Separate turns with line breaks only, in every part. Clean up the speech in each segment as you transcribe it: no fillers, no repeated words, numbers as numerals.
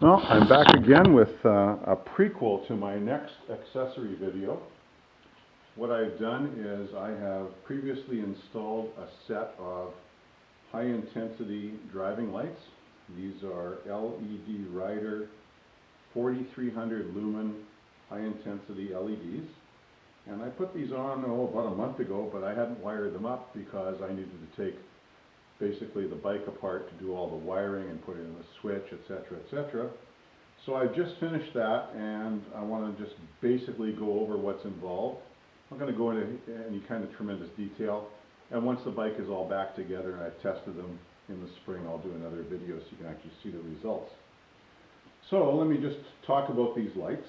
Well, I'm back again with a prequel to my next accessory video. What I've done is I have previously installed a set of high-intensity driving lights. These are LED rider 4300 lumen high-intensity LEDs. And I put these on about a month ago, but I hadn't wired them up because I needed to take basically the bike apart to do all the wiring and put in the switch, etc., etc. So I've just finished that, and I want to just basically go over what's involved. I'm not going to go into any kind of tremendous detail, and once the bike is all back together and I've tested them in the spring, I'll do another video so you can actually see the results. So let me just talk about these lights.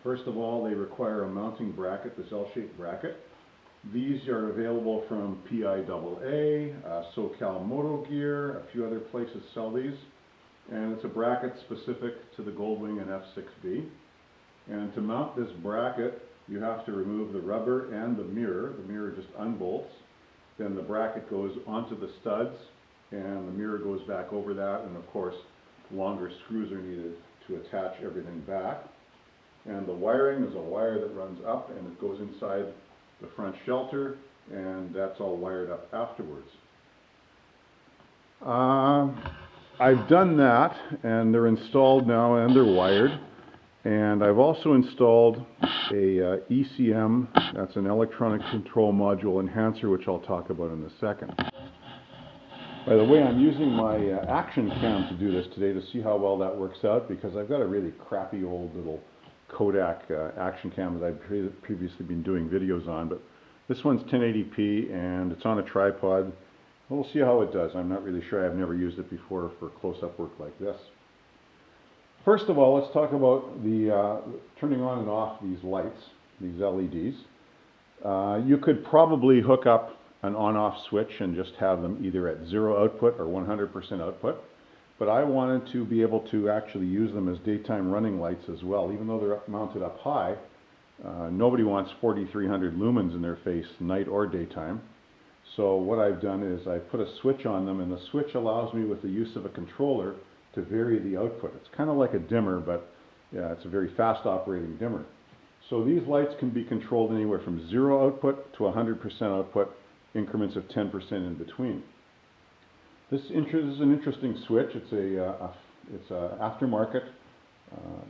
First of all, they require a mounting bracket, this L-shaped bracket. These are available from PIAA, SoCal Moto Gear, a few other places sell these. And it's a bracket specific to the Goldwing and F6B. And to mount this bracket, you have to remove the rubber and the mirror. The mirror just unbolts. Then the bracket goes onto the studs, and the mirror goes back over that. And of course, longer screws are needed to attach everything back. And the wiring is a wire that runs up, and it goes inside the front shelter, and that's all wired up afterwards. I've done that, and they're installed now, and they're wired. And I've also installed a ECM, that's an Electronic Control Module Enhancer, which I'll talk about in a second. By the way, I'm using my action cam to do this today to see how well that works out, because I've got a really crappy old little Kodak action cam that I've previously been doing videos on, but this one's 1080p and it's on a tripod. We'll see how it does. I'm not really sure. I've never used it before for close-up work like this. First of all, let's talk about the turning on and off these lights, these LEDs. You could probably hook up an on-off switch and just have them either at 0 output or 100% output. But I wanted to be able to actually use them as daytime running lights as well. Even though they're mounted up high, nobody wants 4300 lumens in their face night or daytime. So what I've done is I put a switch on them, and the switch allows me, with the use of a controller, to vary the output. It's kind of like a dimmer, but yeah, it's a very fast operating dimmer. So these lights can be controlled anywhere from 0 output to 100% output, increments of 10% in between. This is an interesting switch. It's a aftermarket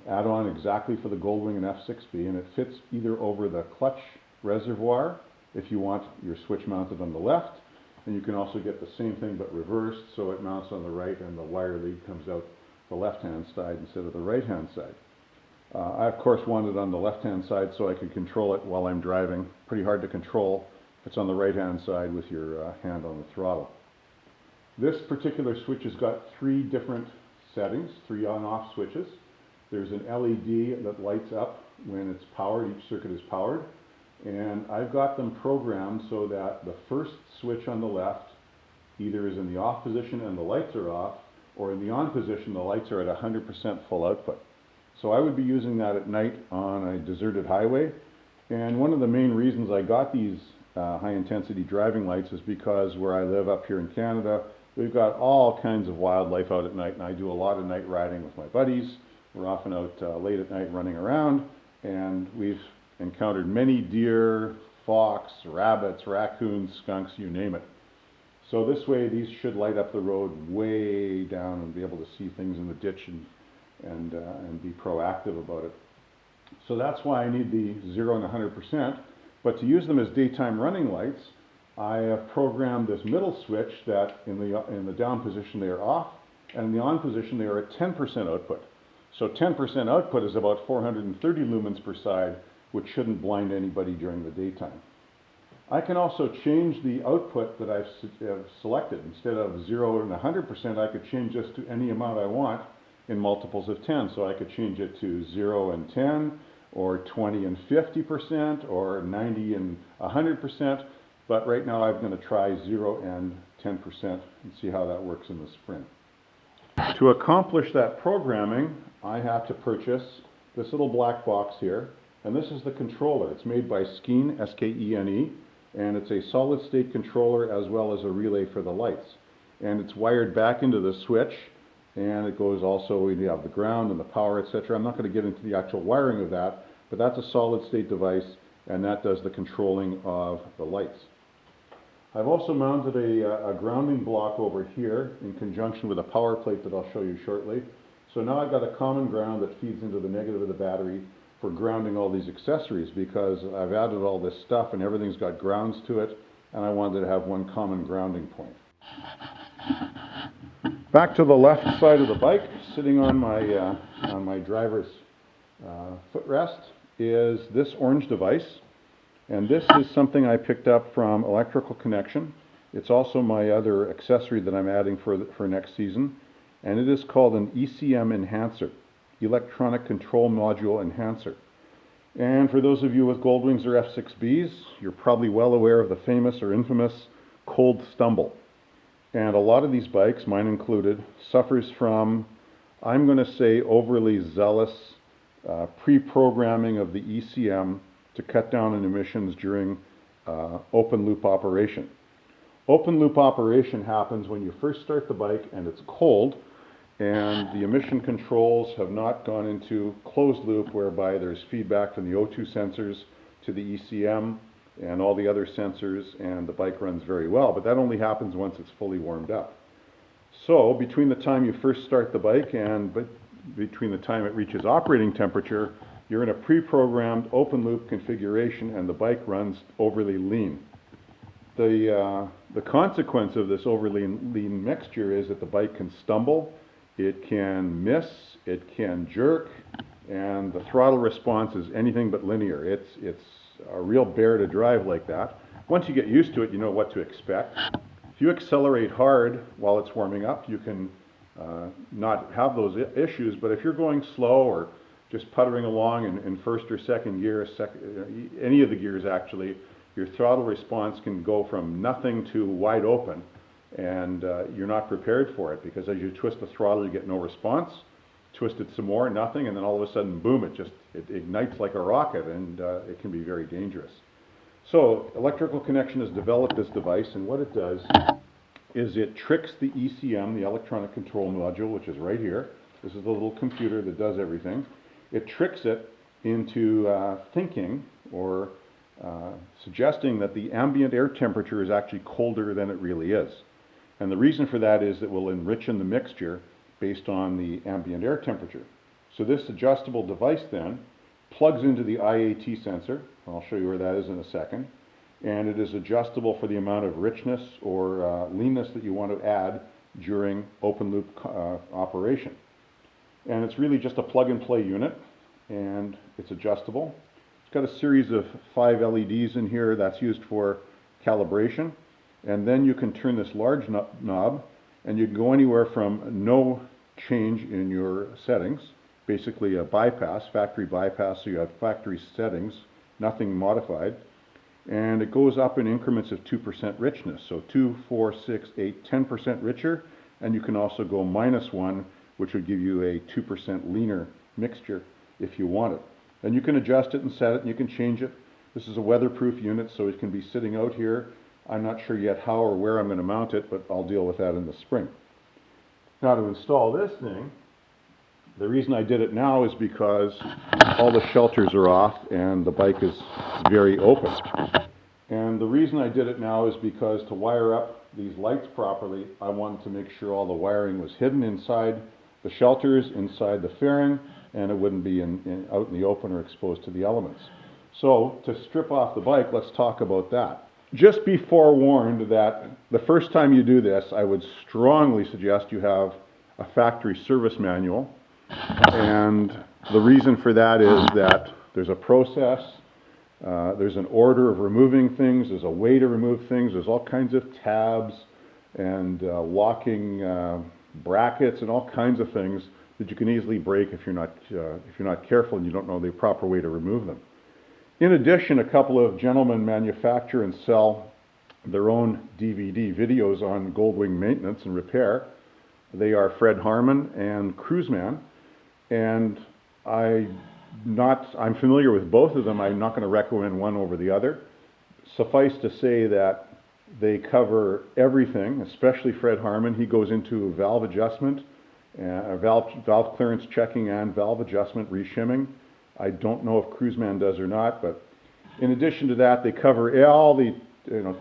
add-on exactly for the Goldwing and F6B, and it fits either over the clutch reservoir if you want your switch mounted on the left, and you can also get the same thing but reversed, so it mounts on the right and the wire lead comes out the left-hand side instead of the right-hand side. I of course want it on the left-hand side so I can control it while I'm driving. Pretty hard to control if it's on the right-hand side with your hand on the throttle. This particular switch has got 3 different settings, 3 on-off switches. There's an LED that lights up when it's powered, each circuit is powered, and I've got them programmed so that the first switch on the left either is in the off position and the lights are off, or in the on position the lights are at 100% full output. So I would be using that at night on a deserted highway, and one of the main reasons I got these high-intensity driving lights is because where I live up here in Canada, we've got all kinds of wildlife out at night, and I do a lot of night riding with my buddies. We're often out late at night running around, and we've encountered many deer, fox, rabbits, raccoons, skunks, you name it. So this way, these should light up the road way down and be able to see things in the ditch and be proactive about it. So that's why I need the 0 and 100%. But to use them as daytime running lights, I have programmed this middle switch that in the down position they are off, and in the on position they are at 10% output. So 10% output is about 430 lumens per side, which shouldn't blind anybody during the daytime. I can also change the output that I've selected. Instead of 0 and 100%, I could change this to any amount I want in multiples of 10. So I could change it to 0 and 10, or 20 and 50%, or 90 and 100%. But right now I'm going to try 0 and 10% and see how that works in the spring. To accomplish that programming, I have to purchase this little black box here, and this is the controller. It's made by Skene, S-K-E-N-E, and it's a solid state controller as well as a relay for the lights. And it's wired back into the switch, and it goes also, you have the ground and the power, etc. I'm not going to get into the actual wiring of that, but that's a solid state device, and that does the controlling of the lights. I've also mounted a grounding block over here in conjunction with a power plate that I'll show you shortly. So now I've got a common ground that feeds into the negative of the battery for grounding all these accessories, because I've added all this stuff and everything's got grounds to it, and I wanted to have one common grounding point. Back to the left side of the bike, sitting on my driver's footrest, is this orange device. And this is something I picked up from Electrical Connection. It's also my other accessory that I'm adding for next season. And it is called an ECM Enhancer, Electronic Control Module Enhancer. And for those of you with Goldwings or F6Bs, you're probably well aware of the famous or infamous cold stumble. And a lot of these bikes, mine included, suffers from, I'm going to say, overly zealous pre-programming of the ECM to cut down on emissions during open loop operation. Open loop operation happens when you first start the bike and it's cold, and the emission controls have not gone into closed loop, whereby there's feedback from the O2 sensors to the ECM and all the other sensors, and the bike runs very well. But that only happens once it's fully warmed up. So between the time you first start the bike and between the time it reaches operating temperature, you're in a pre-programmed open loop configuration, and the bike runs overly lean. The consequence of this overly lean mixture is that the bike can stumble, it can miss, it can jerk, and the throttle response is anything but linear. It's a real bear to drive like that. Once you get used to it, you know what to expect. If you accelerate hard while it's warming up, you can not have those issues, but if you're going slow or just puttering along in first or second gear, any of the gears actually, your throttle response can go from nothing to wide open, and you're not prepared for it, because as you twist the throttle, you get no response. Twist it some more, nothing, and then all of a sudden, boom, it ignites like a rocket, and it can be very dangerous. So Electrical Connection has developed this device, and what it does is it tricks the ECM, the electronic control module, which is right here. This is the little computer that does everything. It tricks it into thinking or suggesting that the ambient air temperature is actually colder than it really is. And the reason for that is it will enrich in the mixture based on the ambient air temperature. So this adjustable device then plugs into the IAT sensor. I'll show you where that is in a second. And it is adjustable for the amount of richness or leanness that you want to add during open loop operation. And it's really just a plug-and-play unit, and it's adjustable. It's got a series of 5 LEDs in here that's used for calibration. And then you can turn this large knob, and you can go anywhere from no change in your settings, basically a bypass, factory bypass, so you have factory settings, nothing modified. And it goes up in increments of 2% richness, so 2, 4, 6, 8, 10% richer, and you can also go -1, which would give you a 2% leaner mixture if you want it. And you can adjust it and set it, and you can change it. This is a weatherproof unit, so it can be sitting out here. I'm not sure yet how or where I'm going to mount it, but I'll deal with that in the spring. Now, to install this thing, the reason I did it now is because all the shelters are off and the bike is very open. And the reason I did it now is because to wire up these lights properly, I wanted to make sure all the wiring was hidden inside the shelters, inside the fairing, and it wouldn't be out in the open or exposed to the elements. So to strip off the bike, let's talk about that. Just be forewarned that the first time you do this, I would strongly suggest you have a factory service manual. And the reason for that is that there's a process, there's an order of removing things, there's a way to remove things, there's all kinds of tabs and locking brackets and all kinds of things that you can easily break if you're not careful and you don't know the proper way to remove them. In addition, a couple of gentlemen manufacture and sell their own DVD videos on Goldwing maintenance and repair. They are Fred Harmon and Cruiseman, and I'm familiar with both of them. I'm not going to recommend one over the other. Suffice to say that they cover everything, especially Fred Harmon. He goes into valve adjustment valve clearance checking and valve adjustment reshimming. I don't know if Cruiseman does or not, but in addition to that, they cover all the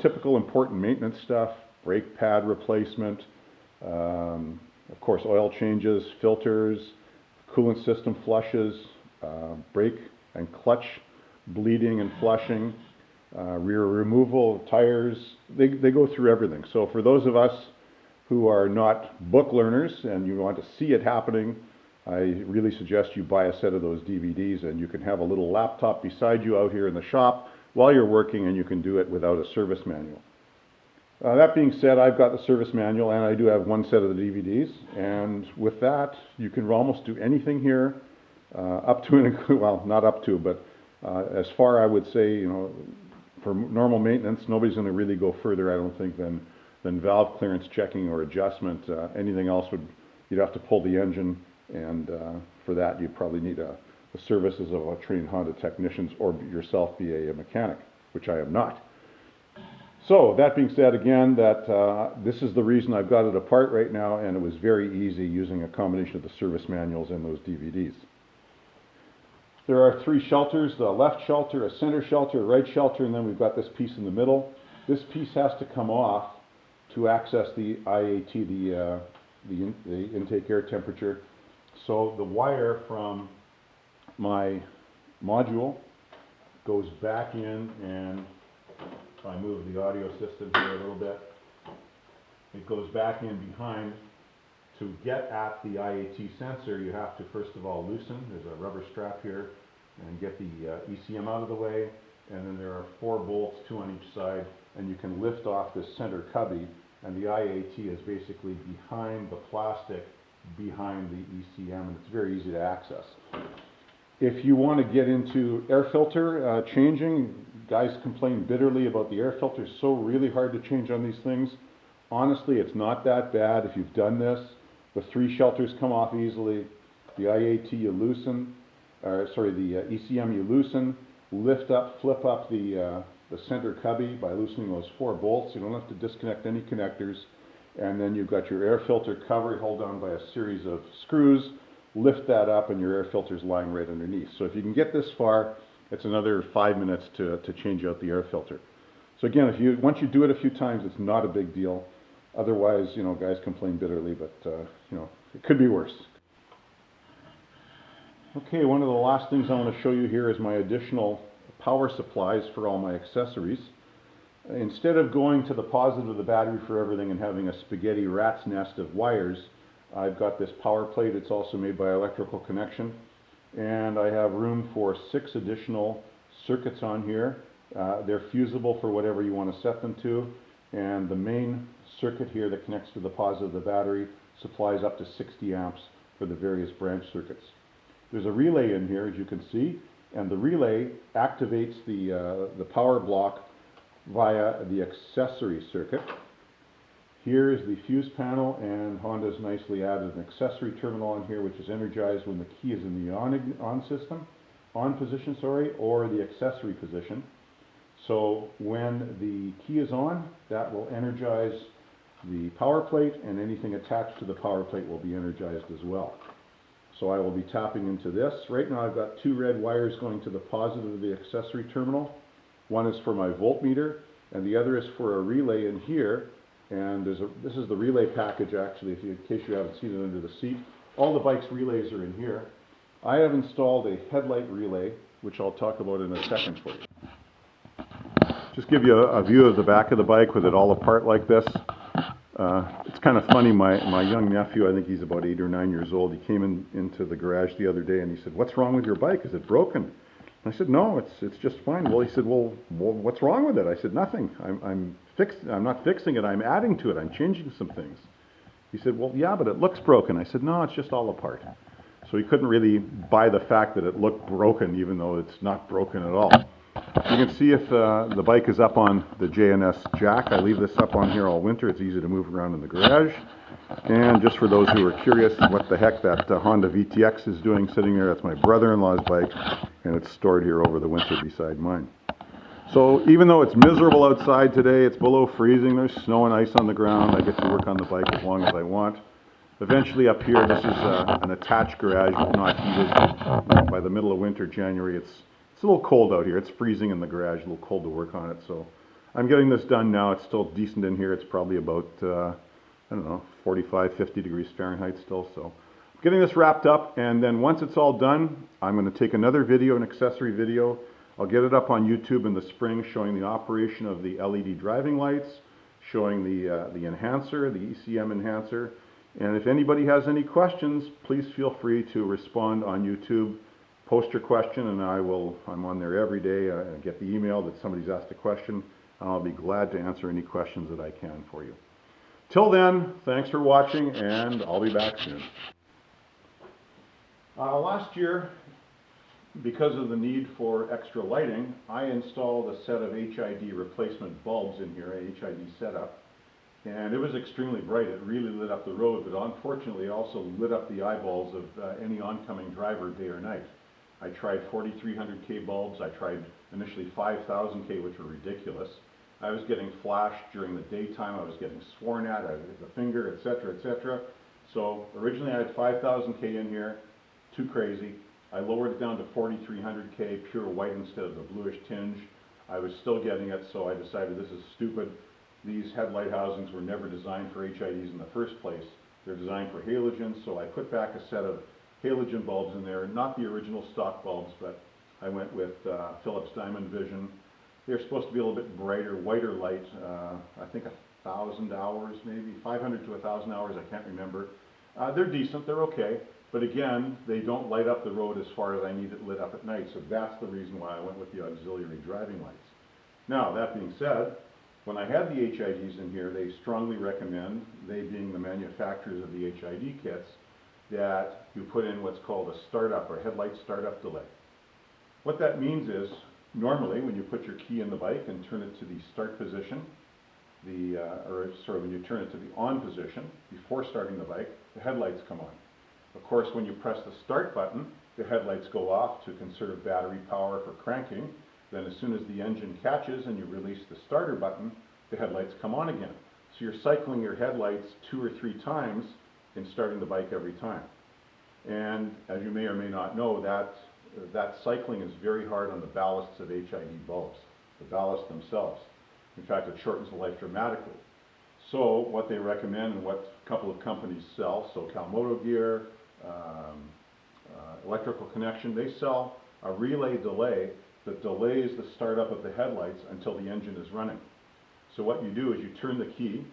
typical important maintenance stuff: brake pad replacement, of course oil changes, filters, coolant system flushes, brake and clutch bleeding and flushing, rear removal, tires. They go through everything. So for those of us who are not book learners and you want to see it happening, I really suggest you buy a set of those DVDs, and you can have a little laptop beside you out here in the shop while you're working, and you can do it without a service manual. That being said, I've got the service manual, and I do have one set of the DVDs, and with that you can almost do anything here, up to and well, not up to, but as far, I would say, for normal maintenance, nobody's going to really go further, I don't think, than valve clearance checking or adjustment. Anything else you'd have to pull the engine, and for that you'd probably need the services of a trained Honda technicians, or yourself be a mechanic, which I am not. So that being said, again, this is the reason I've got it apart right now, and it was very easy using a combination of the service manuals and those DVDs. There are three shelters: the left shelter, a center shelter, a right shelter, and then we've got this piece in the middle. This piece has to come off to access the IAT, the intake air temperature. So the wire from my module goes back in, and if I move the audio system here a little bit, it goes back in behind. To get at the IAT sensor, you have to first of all loosen. There's a rubber strap here, and get the ECM out of the way, and then there are 4 bolts, 2 on each side, and you can lift off this center cubby, and the IAT is basically behind the plastic, behind the ECM, and it's very easy to access. If you want to get into air filter changing, guys complain bitterly about the air filter. It's so really hard to change on these things. Honestly, it's not that bad if you've done this. The 3 shelters come off easily. The IAT you loosen, the ECM you loosen, lift up, flip up the center cubby by loosening those 4 bolts. You don't have to disconnect any connectors. And then you've got your air filter cover held on by a series of screws. Lift that up, and your air filter is lying right underneath. So if you can get this far, it's another 5 minutes to change out the air filter. So again, once you do it a few times, it's not a big deal. Otherwise, guys complain bitterly, but it could be worse. Okay, one of the last things I want to show you here is my additional power supplies for all my accessories. Instead of going to the positive of the battery for everything and having a spaghetti rat's nest of wires, I've got this power plate. It's also made by Electrical Connection, and I have room for 6 additional circuits on here. They're fusible for whatever you want to set them to, and the main circuit here that connects to the positive of the battery supplies up to 60 amps for the various branch circuits. There's a relay in here, as you can see, and the relay activates the power block via the accessory circuit. Here is the fuse panel, and Honda's nicely added an accessory terminal on here, which is energized when the key is in the on position, or the accessory position. So when the key is on, that will energize the power plate, and anything attached to the power plate will be energized as well. So I will be tapping into this. Right now I've got 2 red wires going to the positive of the accessory terminal. One is for my voltmeter, and the other is for a relay in here. And this is the relay package, actually, in case you haven't seen it under the seat. All the bike's relays are in here. I have installed a headlight relay, which I'll talk about in a second for you. Just give you a view of the back of the bike with it all apart like this. It's kind of funny, my young nephew, I think he's about 8 or 9 years old, he came into the garage the other day and he said, "What's wrong with your bike? Is it broken?" I said, "No, it's just fine." Well, he said, well, what's wrong with it? I said, "Nothing. I'm not fixing it. I'm adding to it. I'm changing some things." He said, "Well, yeah, but it looks broken." I said, "No, it's just all apart." So he couldn't really buy the fact that it looked broken, even though it's not broken at all. You can see if the bike is up on the JNS jack. I leave this up on here all winter. It's easy to move around in the garage. And just for those who are curious what the heck that Honda VTX is doing sitting there, that's my brother-in-law's bike, and it's stored here over the winter beside mine. So even though it's miserable outside today, it's below freezing, there's snow and ice on the ground, I get to work on the bike as long as I want. Eventually up here, this is an attached garage, but not heated. By the middle of winter, January, it's a little cold out here. It's freezing in the garage, a little cold to work on it. So I'm getting this done now. It's still decent in here. It's probably about, I don't know, 45, 50 degrees Fahrenheit still. So getting this wrapped up, and then once it's all done, I'm going to take another video, an accessory video. I'll get it up on YouTube in the spring, showing the operation of the LED driving lights, showing the enhancer, the ECM enhancer. And if anybody has any questions, please feel free to respond on YouTube. Post your question, and I'm on there every day. I get the email that somebody's asked a question, and I'll be glad to answer any questions that I can for you. Till then, thanks for watching, and I'll be back soon. Last year, because of the need for extra lighting, I installed a set of HID replacement bulbs in here, a HID setup, and it was extremely bright. It really lit up the road, but unfortunately it also lit up the eyeballs of any oncoming driver day or night. I tried 4300K bulbs, I tried initially 5000K, which were ridiculous. I was getting flashed during the daytime, I was getting sworn at, the finger, etc., etc. So originally I had 5000K in here, too crazy. I lowered it down to 4300K, pure white instead of the bluish tinge. I was still getting it, so I decided this is stupid. These headlight housings were never designed for HIDs in the first place. They're designed for halogens, so I put back a set of halogen bulbs in there, not the original stock bulbs, but I went with Philips Diamond Vision. They're supposed to be a little bit brighter, whiter light, I think 1,000 hours maybe, 500 to 1,000 hours, I can't remember. They're decent, they're okay. But again, they don't light up the road as far as I need it lit up at night, so that's the reason why I went with the auxiliary driving lights. Now, that being said, when I had the HIDs in here, they strongly recommend, they being the manufacturers of the HID kits, that you put in what's called a startup or headlight startup delay. What that means is, normally when you put your key in the bike and turn it to the start position, when you turn it to the on position, before starting the bike, the headlights come on. Of course, when you press the start button, the headlights go off to conserve battery power for cranking. Then as soon as the engine catches and you release the starter button, the headlights come on again. So you're cycling your headlights 2 or 3 times in starting the bike every time. And as you may or may not know, that cycling is very hard on the ballasts of HID bulbs, the ballasts themselves. In fact, it shortens the life dramatically. So what they recommend and what a couple of companies sell, so Moto Gear, Electrical Connection, they sell a relay delay that delays the startup of the headlights until the engine is running. So what you do is you turn the key,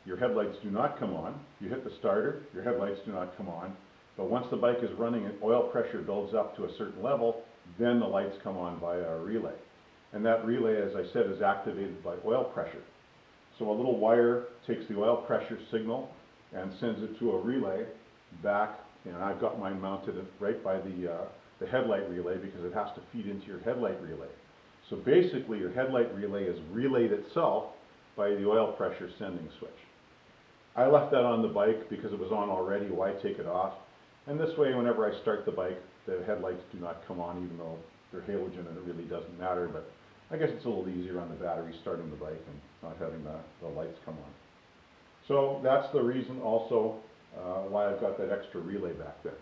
your headlights do not come on, you hit the starter, your headlights do not come on, but once the bike is running and oil pressure builds up to a certain level, then the lights come on via a relay. And that relay, as I said, is activated by oil pressure. So a little wire takes the oil pressure signal and sends it to a relay back, and I've got mine mounted right by the headlight relay because it has to feed into your headlight relay. So basically your headlight relay is relayed itself by the oil pressure sending switch. I left that on the bike because it was on already, why take it off? And this way, whenever I start the bike, the headlights do not come on, even though they're halogen and it really doesn't matter, but I guess it's a little easier on the battery starting the bike and not having the lights come on. So that's the reason also why I've got that extra relay back there.